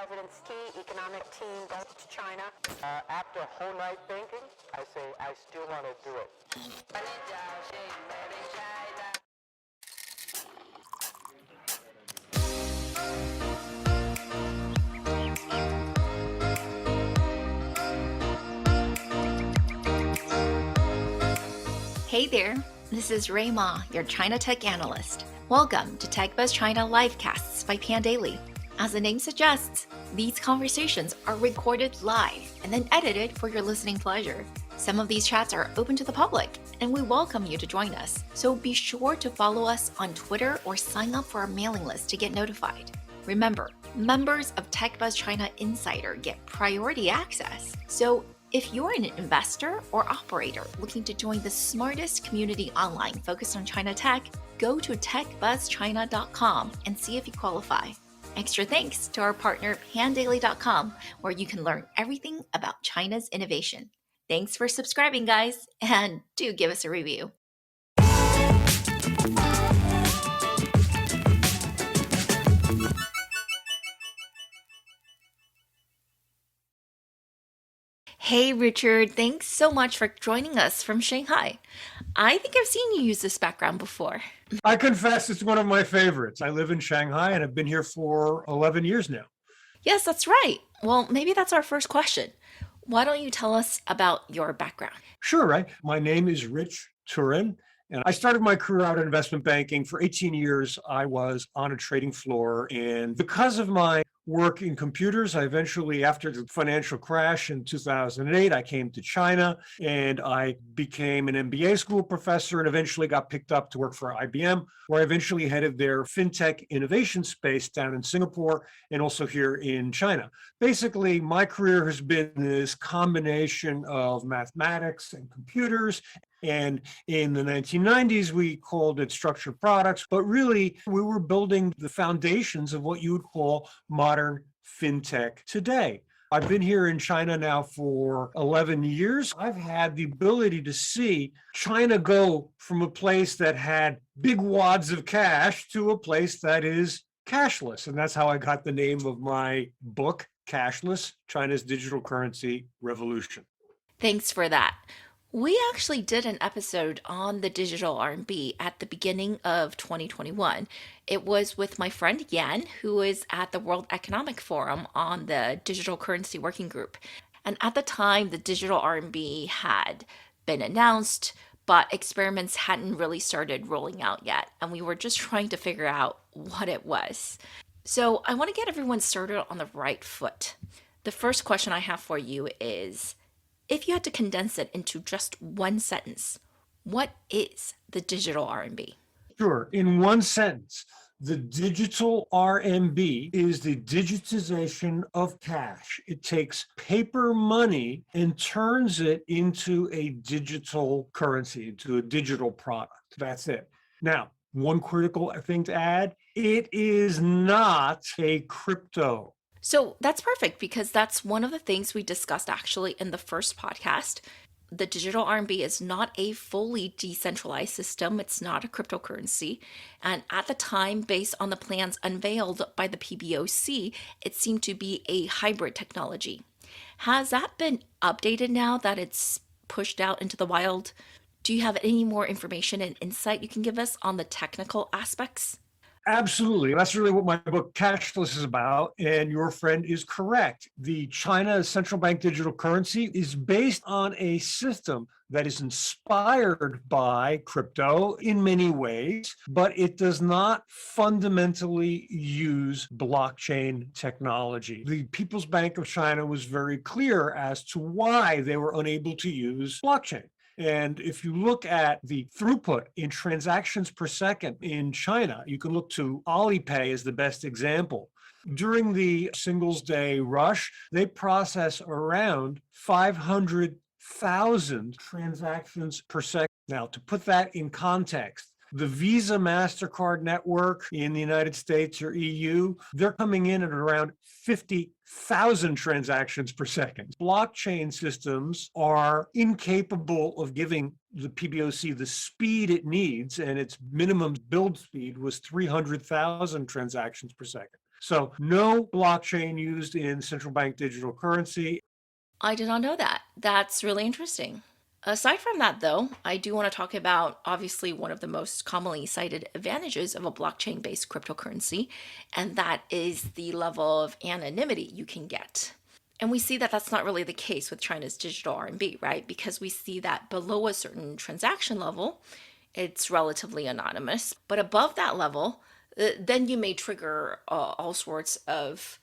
President's key economic team goes to China. After a whole night thinking, I say I still want to do it. Hey there, this is Rui Ma, your China Tech Analyst. Welcome to TechBuzz China Livecasts by Pandaily. As the name suggests, these conversations are recorded live and then edited for your listening pleasure. Some of these chats are open to the public, and we welcome you to join us. So be sure to follow us on Twitter or sign up for our mailing list to get notified. Remember, members of TechBuzz China Insider get priority access. So if you're an investor or operator looking to join the smartest community online focused on China tech, go to techbuzzchina.com and see if you qualify. Extra thanks to our partner pandaily.com, where you can learn everything about China's innovation. Thanks for subscribing, guys, and do give us a review. Hey, Richard, thanks so much for joining us from Shanghai. I think I've seen you use this background before. I confess it's one of my favorites. I live in Shanghai and I've been here for 11 years now. Yes, that's right. Well, maybe that's our first question. Why don't you tell us about your background? Sure, right? My name is Rich Turrin, and I started my career out in investment banking. For 18 years, I was on a trading floor, and because of my work in computers, I eventually, after the financial crash in 2008, I came to China and I became an MBA school professor and eventually got picked up to work for IBM, where I eventually headed their Fintech innovation space down in Singapore and also here in China. Basically, my career has been this combination of mathematics and computers. And in the 1990s, we called it structured products, but really we were building the foundations of what you would call modern fintech today. I've been here in China now for 11 years. I've had the ability to see China go from a place that had big wads of cash to a place that is cashless. And that's how I got the name of my book, Cashless, China's Digital Currency Revolution. Thanks for that. We actually did an episode on the digital RMB at the beginning of 2021. It was with my friend Yuan, who is at the World Economic Forum on the Digital Currency Working Group. And at the time, the digital RMB had been announced, but experiments hadn't really started rolling out yet. And we were just trying to figure out what it was. So I want to get everyone started on the right foot. The first question I have for you is, if you had to condense it into just one sentence, what is the digital RMB? Sure. In one sentence, the digital RMB is the digitization of cash. It takes paper money and turns it into a digital currency, into a digital product. That's it. Now, one critical thing to add, it is not a crypto. So that's perfect, because that's one of the things we discussed actually in the first podcast. The digital RMB is not a fully decentralized system. It's not a cryptocurrency. And at the time, based on the plans unveiled by the PBOC, it seemed to be a hybrid technology. Has that been updated now that it's pushed out into the wild? Do you have any more information and insight you can give us on the technical aspects? Absolutely. That's really what my book Cashless is about. And your friend is correct. The China central bank digital currency is based on a system that is inspired by crypto in many ways, but it does not fundamentally use blockchain technology. The People's Bank of China was very clear as to why they were unable to use blockchain. And if you look at the throughput in transactions per second in China, you can look to Alipay as the best example. During the Singles Day rush, they process around 500,000 transactions per second. Now, to put that in context, the Visa MasterCard network in the United States or EU, they're coming in at around 50,000 transactions per second. Blockchain systems are incapable of giving the PBOC the speed it needs, and its minimum build speed was 300,000 transactions per second. So no blockchain used in central bank digital currency. I did not know that. That's really interesting. Aside from that, though, I do want to talk about obviously one of the most commonly cited advantages of a blockchain based cryptocurrency, and that is the level of anonymity you can get. And we see that that's not really the case with China's digital RMB, right? Because we see that below a certain transaction level, it's relatively anonymous. But above that level, then you may trigger all sorts of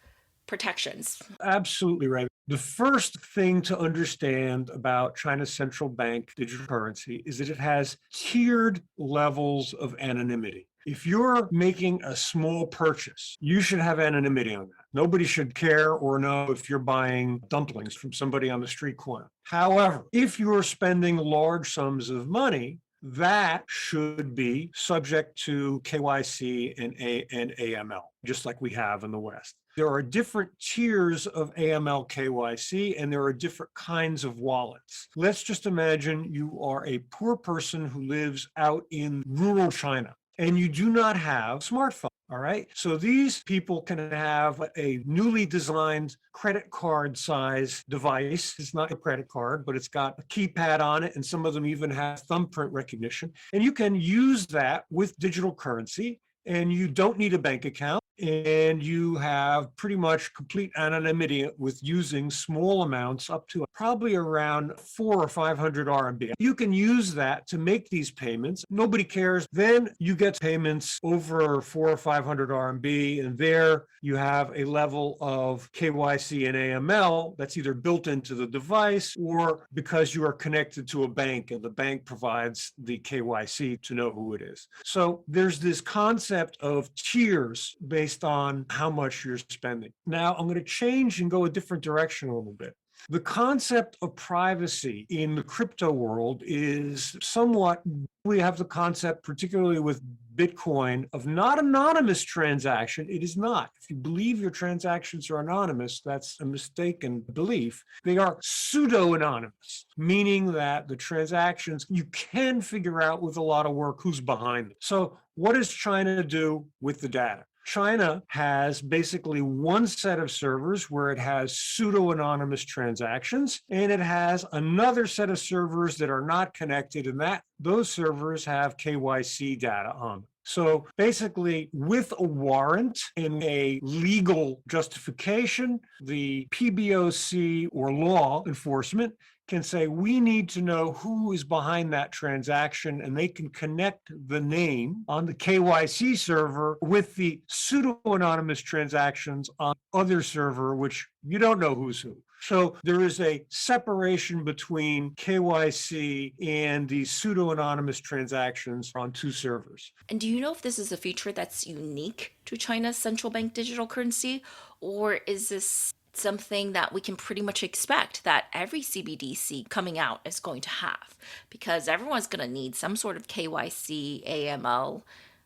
protections. Absolutely right. The first thing to understand about China's central bank digital currency is that it has tiered levels of anonymity. If you're making a small purchase, you should have anonymity on that. Nobody should care or know if you're buying dumplings from somebody on the street corner. However, if you're spending large sums of money, that should be subject to KYC and AML, just like we have in the West. There are different tiers of AML KYC, and there are different kinds of wallets. Let's just imagine you are a poor person who lives out in rural China, and you do not have a smartphone. All right. So these people can have a newly designed credit card size device. It's not a credit card, but it's got a keypad on it. And some of them even have thumbprint recognition. And you can use that with digital currency. And you don't need a bank account, and you have pretty much complete anonymity with using small amounts up to probably around 400 or 500 RMB. You can use that to make these payments. Nobody cares. Then you get payments over 400 or 500 RMB, and there you have a level of KYC and AML that's either built into the device or because you are connected to a bank and the bank provides the KYC to know who it is. So there's this concept of tiers based on how much you're spending. Now, I'm going to change and go a different direction a little bit. The concept of privacy in the crypto world is somewhat, we have the concept, particularly with Bitcoin, of not anonymous transaction. It is not. If you believe your transactions are anonymous, that's a mistaken belief. They are pseudo-anonymous, meaning that the transactions, you can figure out with a lot of work who's behind them. So what does China do with the data? China has basically one set of servers where it has pseudo-anonymous transactions, and it has another set of servers that are not connected, and those servers have KYC data on them. So basically, with a warrant and a legal justification, the PBOC or law enforcement can say, we need to know who is behind that transaction, and they can connect the name on the KYC server with the pseudo-anonymous transactions on other server, which you don't know who's who. So there is a separation between KYC and the pseudo-anonymous transactions on two servers. And do you know if this is a feature that's unique to China's central bank digital currency, or is this something that we can pretty much expect that every CBDC coming out is going to have? Because everyone's going to need some sort of KYC, AML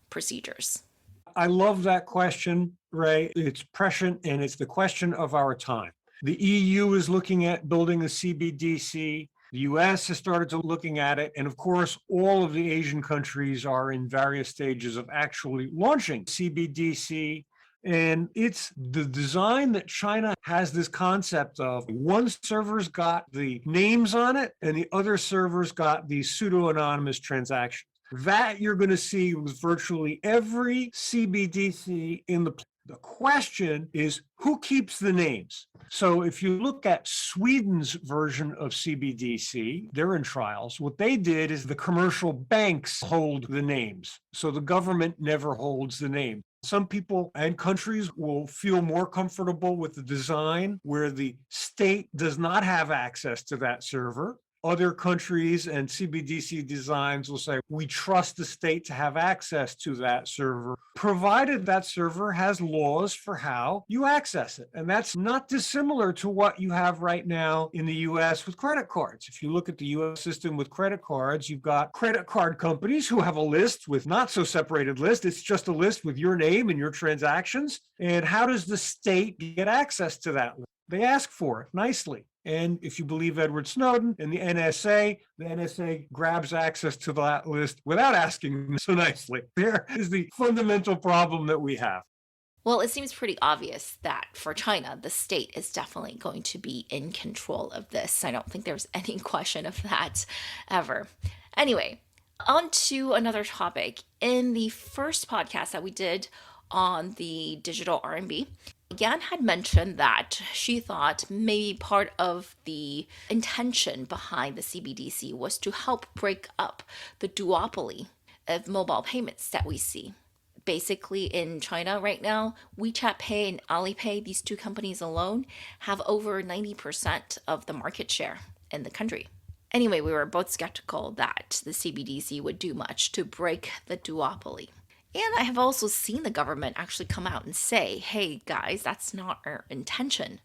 procedures. I love that question, Ray. It's prescient, and it's the question of our time. The EU is looking at building a CBDC. The US has started to looking at it. And of course, all of the Asian countries are in various stages of actually launching CBDC. And it's the design that China has this concept of one server's got the names on it and the other server's got the pseudo-anonymous transactions. That you're going to see with virtually every CBDC in the question is, who keeps the names? So if you look at Sweden's version of CBDC, they're in trials. What they did is the commercial banks hold the names. So the government never holds the name. Some people and countries will feel more comfortable with the design where the state does not have access to that server. Other countries and CBDC designs will say, we trust the state to have access to that server, provided that server has laws for how you access it. And that's not dissimilar to what you have right now in the US with credit cards. If you look at the US system with credit cards, you've got credit card companies who have a list with not so separated list. It's just a list with your name and your transactions. And how does the state get access to that list? They ask for it nicely. And if you believe Edward Snowden and the NSA grabs access to that list without asking them so nicely. There is the fundamental problem that we have. Well, it seems pretty obvious that for China, the state is definitely going to be in control of this. I don't think there's any question of that ever. Anyway, on to another topic. In the first podcast that we did on the digital RMB, Yan had mentioned that she thought maybe part of the intention behind the CBDC was to help break up the duopoly of mobile payments that we see. Basically, in China right now, WeChat Pay and Alipay, these two companies alone, have over 90% of the market share in the country. Anyway, we were both skeptical that the CBDC would do much to break the duopoly. And I have also seen the government actually come out and say, hey guys, that's not our intention.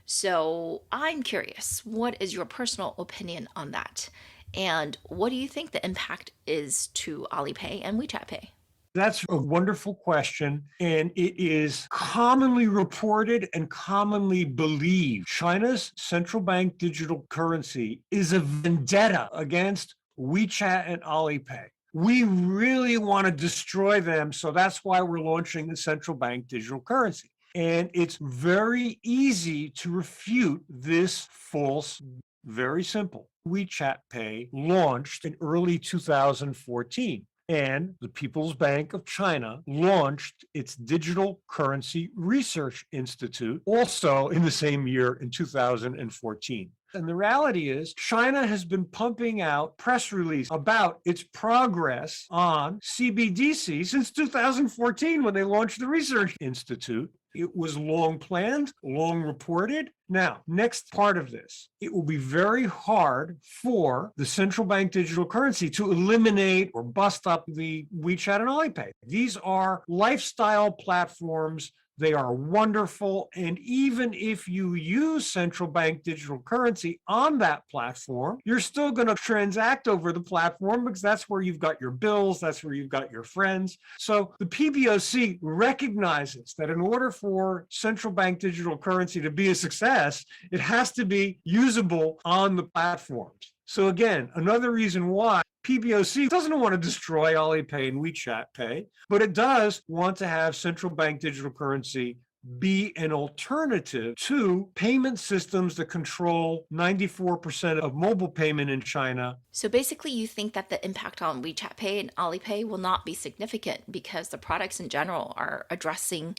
So I'm curious, what is your personal opinion on that? And what do you think the impact is to Alipay and WeChat Pay? That's a wonderful question, and it is commonly reported and commonly believed. China's central bank digital currency is a vendetta against WeChat and Alipay. We really want to destroy them, so that's why we're launching the central bank digital currency. And it's very easy to refute this false, very simple. WeChat Pay launched in early 2014. And the People's Bank of China launched its Digital Currency Research Institute also in the same year in 2014. And the reality is, China has been pumping out press releases about its progress on CBDC since 2014 when they launched the Research Institute. It was long planned, long reported. Now, next part of this, it will be very hard for the central bank digital currency to eliminate or bust up the WeChat and Alipay. These are lifestyle platforms. They are wonderful. And even if you use central bank digital currency on that platform, you're still going to transact over the platform because that's where you've got your bills, that's where you've got your friends. So the PBOC recognizes that in order for central bank digital currency to be a success, it has to be usable on the platforms. So again, another reason why PBOC doesn't want to destroy Alipay and WeChat Pay, but it does want to have central bank digital currency be an alternative to payment systems that control 94% of mobile payment in China. So basically, you think that the impact on WeChat Pay and Alipay will not be significant because the products in general are addressing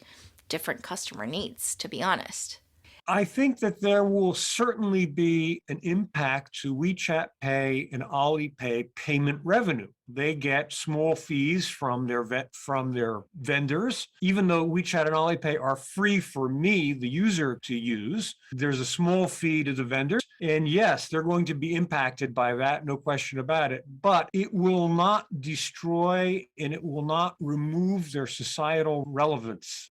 different customer needs, to be honest. I think that there will certainly be an impact to WeChat Pay and Alipay payment revenue. They get small fees from their vendors. Even though WeChat and Alipay are free for me, the user, to use, there's a small fee to the vendors. And yes, they're going to be impacted by that, no question about it. But it will not destroy and it will not remove their societal relevance.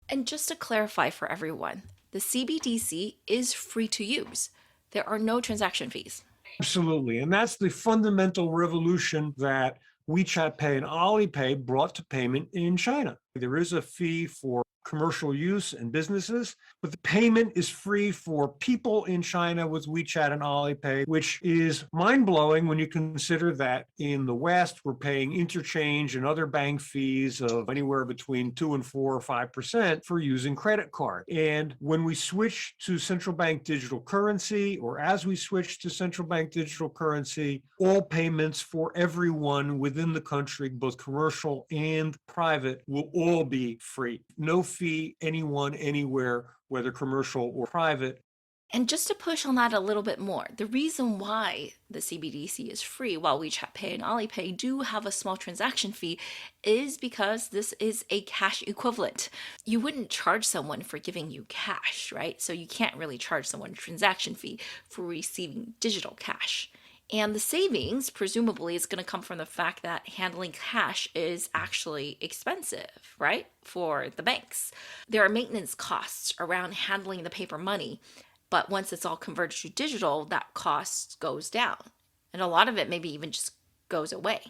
And just to clarify for everyone, the CBDC is free to use. There are no transaction fees. Absolutely. And that's the fundamental revolution that WeChat Pay and Alipay brought to payment in China. There is a fee for commercial use and businesses, but the payment is free for people in China with WeChat and Alipay, which is mind-blowing when you consider that in the West, we're paying interchange and other bank fees of anywhere between 2 and 4 or 5% for using credit card. And when we switch to central bank digital currency, or as we switch to central bank digital currency, all payments for everyone within the country, both commercial and private, will all be free. No fee, anyone, anywhere, whether commercial or private. And just to push on that a little bit more, the reason why the CBDC is free while WeChat Pay and Alipay do have a small transaction fee is because this is a cash equivalent. You wouldn't charge someone for giving you cash, right? So you can't really charge someone a transaction fee for receiving digital cash. And the savings, presumably, is going to come from the fact that handling cash is actually expensive, right? For the banks. There are maintenance costs around handling the paper money, but once it's all converted to digital, that cost goes down. And a lot of it maybe even just goes away.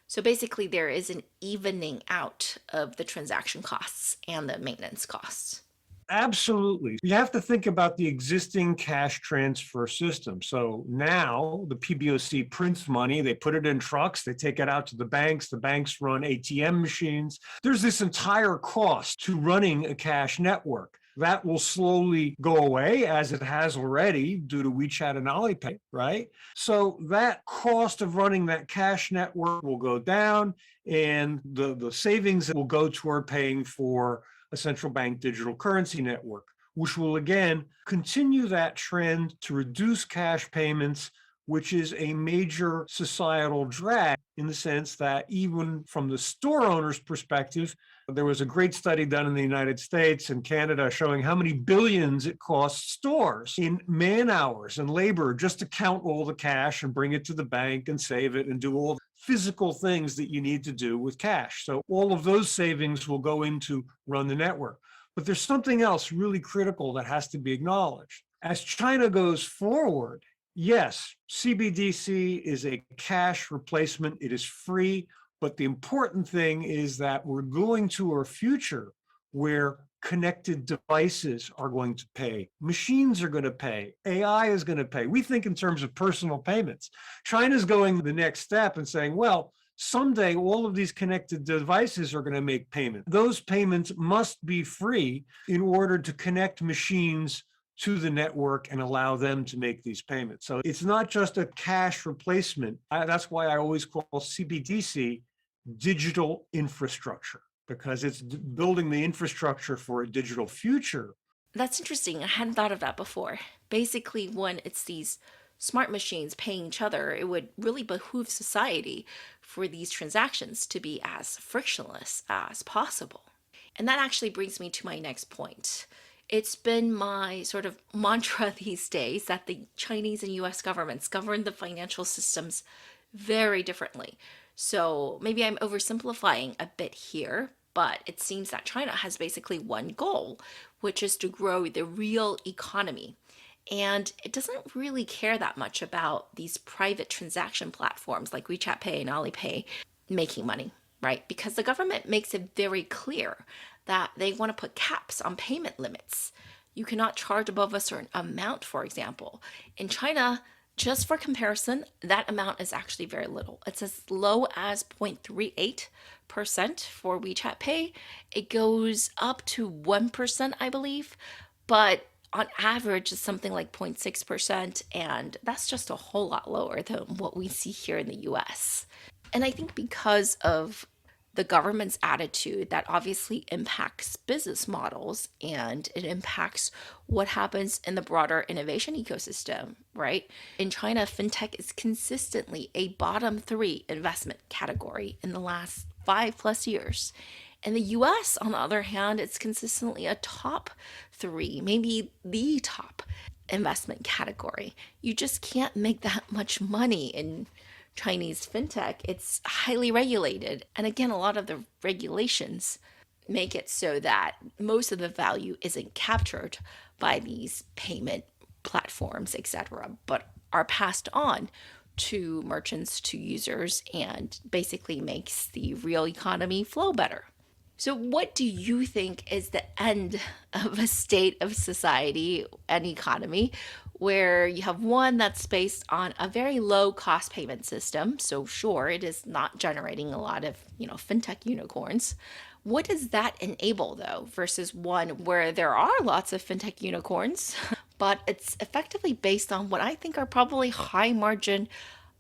So basically, there is an evening out of the transaction costs and the maintenance costs. Absolutely. You have to think about the existing cash transfer system. So now the PBOC prints money, they put it in trucks, they take it out to the banks run ATM machines. There's this entire cost to running a cash network. That will slowly go away, as it has already due to WeChat and Alipay, right? So that cost of running that cash network will go down, and the savings will go toward paying for a central bank digital currency network, which will again continue that trend to reduce cash payments, which is a major societal drag in the sense that even from the store owner's perspective, there was a great study done in the United States and Canada showing how many billions it costs stores in man hours and labor just to count all the cash and bring it to the bank and save it and do all the physical things that you need to do with cash. So all of those savings will go into run the network. But there's something else really critical that has to be acknowledged. As China goes forward, yes, CBDC is a cash replacement. It is free. But the important thing is that we're going to a future where connected devices are going to pay, machines are going to pay, AI is going to pay. We think in terms of personal payments. China's going the next step and saying, well, someday all of these connected devices are going to make payment. Those payments must be free in order to connect machines to the network and allow them to make these payments. So it's not just a cash replacement. That's why I always call CBDC digital infrastructure, because it's building the infrastructure for a digital future. That's interesting. I hadn't thought of that before. Basically, when it's these smart machines paying each other, it would really behoove society for these transactions to be as frictionless as possible. And that actually brings me to my next point. It's been my sort of mantra these days that the Chinese and US governments govern the financial systems very differently. So maybe I'm oversimplifying a bit here, but it seems that China has basically one goal, which is to grow the real economy. And it doesn't really care that much about these private transaction platforms like WeChat Pay and Alipay making money, right? Because the government makes it very clear that they want to put caps on payment limits. You cannot charge above a certain amount, for example. In China, just for comparison, that amount is actually very little. It's as low as 0.38% for WeChat Pay. It goes up to 1%, I believe, but on average it's something like 0.6%, and that's just a whole lot lower than what we see here in the US. And I think because of the government's attitude, that obviously impacts business models and it impacts what happens in the broader innovation ecosystem, right? In China, fintech is consistently a bottom 3 investment category in the last 5+ years. In the US, on the other hand, it's consistently a top 3, maybe the top investment category. You just can't make that much money in Chinese fintech. It's highly regulated. And again, a lot of the regulations make it so that most of the value isn't captured by these payment platforms, etc., but are passed on to merchants, to users, and basically makes the real economy flow better. So what do you think is the end of a state of society and economy where you have one that's based on a very low cost payment system? So sure, it is not generating a lot of, fintech unicorns. What does that enable though, versus one where there are lots of fintech unicorns, but it's effectively based on what I think are probably high margin,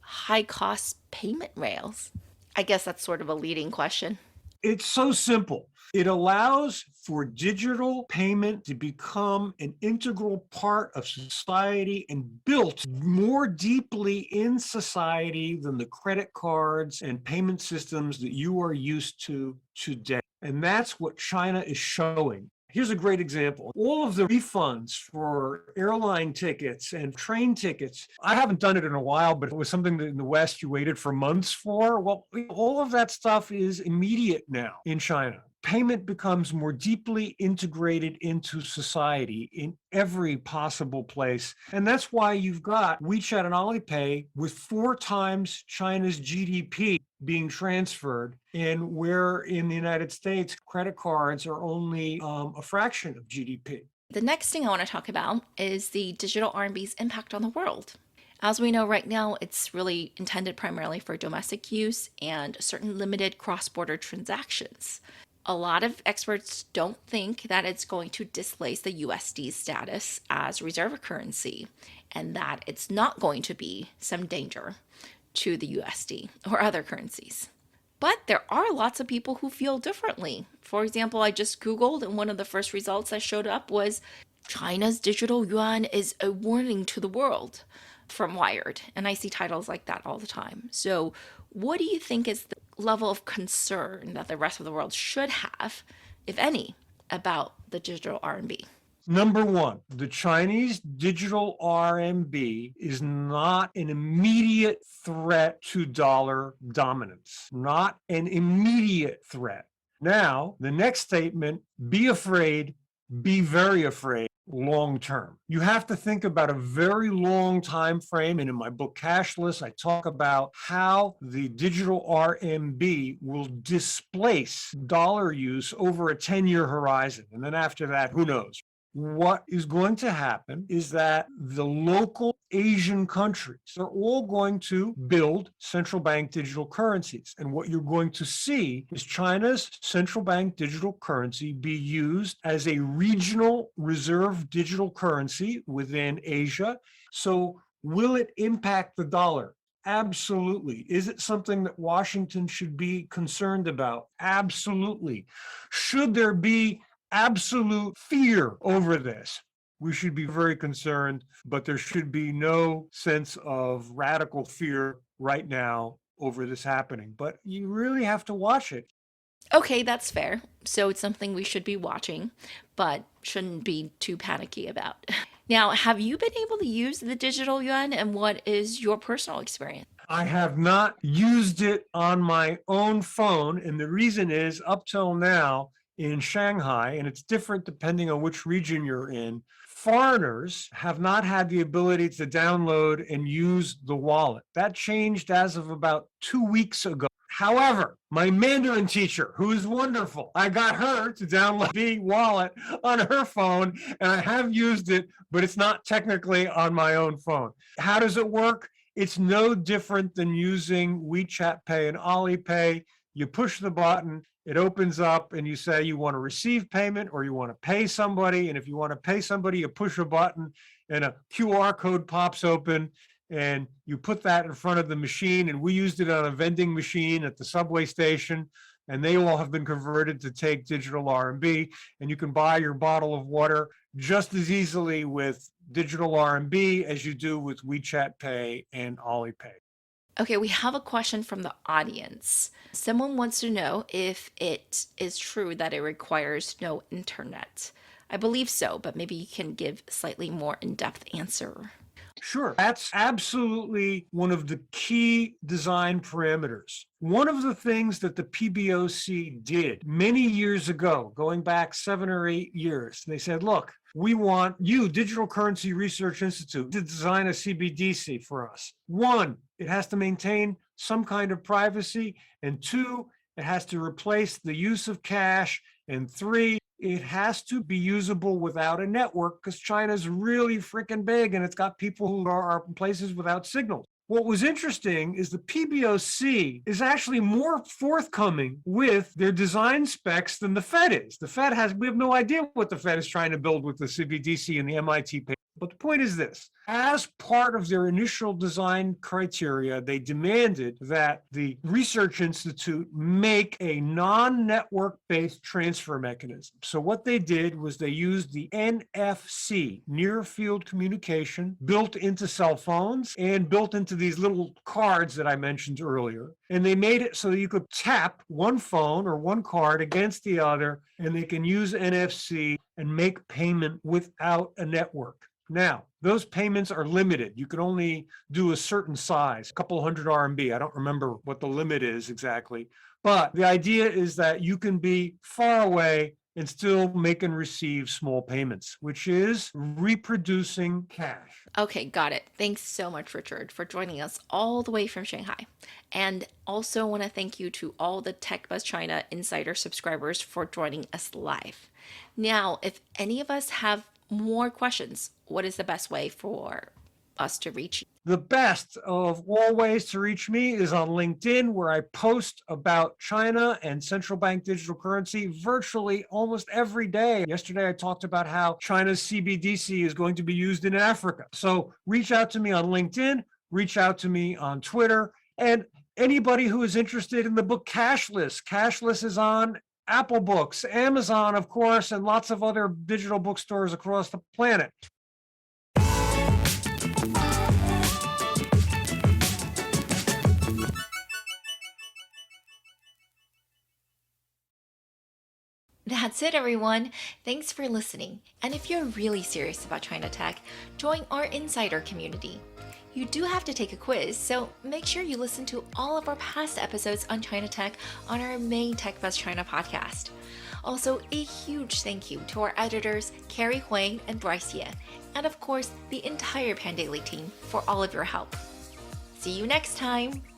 high cost payment rails? I guess that's sort of a leading question. It's so simple. It allows for digital payment to become an integral part of society and built more deeply in society than the credit cards and payment systems that you are used to today. And that's what China is showing. Here's a great example. All of the refunds for airline tickets and train tickets, I haven't done it in a while, but it was something that in the West you waited for months for. Well, all of that stuff is immediate now in China. payment becomes more deeply integrated into society in every possible place. And that's why you've got WeChat and Alipay with 4 times China's GDP being transferred, and where in the United States, credit cards are only a fraction of GDP. The next thing I want to talk about is the digital RMB's impact on the world. As we know right now, it's really intended primarily for domestic use and certain limited cross-border transactions. A lot of experts don't think that it's going to displace the USD's status as reserve currency, and that it's not going to be some danger to the USD or other currencies. But there are lots of people who feel differently. For example, I just Googled, and one of the first results that showed up was China's digital yuan is a warning to the world from Wired. And I see titles like that all the time. So what do you think is the level of concern that the rest of the world should have, if any, about the digital RMB? Number one, the Chinese digital RMB is not an immediate threat to dollar dominance, not an immediate threat. Now, the next statement, be afraid, be very afraid long term. You have to think about a very long time frame. And in my book, Cashless, I talk about how the digital RMB will displace dollar use over a 10-year horizon. And then after that, who knows? What is going to happen is that the local Asian countries are all going to build central bank digital currencies. And what you're going to see is China's central bank digital currency be used as a regional reserve digital currency within Asia. So will it impact the dollar? Absolutely. Is it something that Washington should be concerned about? Absolutely. Should there be absolute fear over this? We should be very concerned, but there should be no sense of radical fear right now over this happening. But you really have to watch it. Okay, that's fair. So it's something we should be watching, but shouldn't be too panicky about. Now, have you been able to use the digital yuan, and what is your personal experience? I have not used it on my own phone, and the reason is up till now, in Shanghai, and it's different depending on which region you're in, foreigners have not had the ability to download and use the wallet. That changed as of about 2 weeks ago. However, my Mandarin teacher, who is wonderful, I got her to download the wallet on her phone, and I have used it, but it's not technically on my own phone. How does it work? It's no different than using WeChat Pay and Alipay. You push the button, it opens up, and you say you want to receive payment or you want to pay somebody. And if you want to pay somebody, you push a button and a QR code pops open, and you put that in front of the machine. And we used it on a vending machine at the subway station, and they all have been converted to take digital RMB. And you can buy your bottle of water just as easily with digital RMB as you do with WeChat Pay and Alipay. Okay, we have a question from the audience. Someone wants to know if it is true that it requires no internet. I believe so, but maybe you can give a slightly more in-depth answer. Sure. That's absolutely one of the key design parameters. One of the things that the PBOC did many years ago, going back 7 or 8 years, they said, look, we want you, Digital Currency Research Institute, to design a CBDC for us. 1, it has to maintain some kind of privacy. And 2, it has to replace the use of cash. And 3, it has to be usable without a network, because China's really freaking big and it's got people who are in places without signals. What was interesting is the PBOC is actually more forthcoming with their design specs than the Fed is. The Fed we have no idea what the Fed is trying to build with the CBDC and the MIT paper. But the point is this: as part of their initial design criteria, they demanded that the Research Institute make a non-network-based transfer mechanism. So what they did was they used the NFC, near field communication, built into cell phones and built into these little cards that I mentioned earlier. And they made it so that you could tap one phone or one card against the other, and they can use NFC and make payment without a network. Now, those payments are limited. You can only do a certain size, a couple hundred RMB. I don't remember what the limit is exactly, But the idea is that you can be far away and still make and receive small payments, which is reproducing cash. Okay, got it. Thanks so much, Richard, for joining us all the way from Shanghai. And also want to thank you to all the TechBuzz China Insider subscribers for joining us live. Now, if any of us have more questions, what is the best way for us to reach you? The best of all ways to reach me is on LinkedIn, where I post about China and central bank digital currency virtually almost every day. Yesterday, I talked about how China's CBDC is going to be used in Africa. So reach out to me on LinkedIn, reach out to me on Twitter, and anybody who is interested in the book Cashless. Cashless is on Apple Books, Amazon, of course, and lots of other digital bookstores across the planet. That's it, everyone. Thanks for listening. And if you're really serious about China tech, join our insider community. You do have to take a quiz, so make sure you listen to all of our past episodes on China tech on our main TechBuzz China podcast. Also, a huge thank you to our editors, Carrie Huang and Bryce Ye, and of course, the entire Pandaily team for all of your help. See you next time!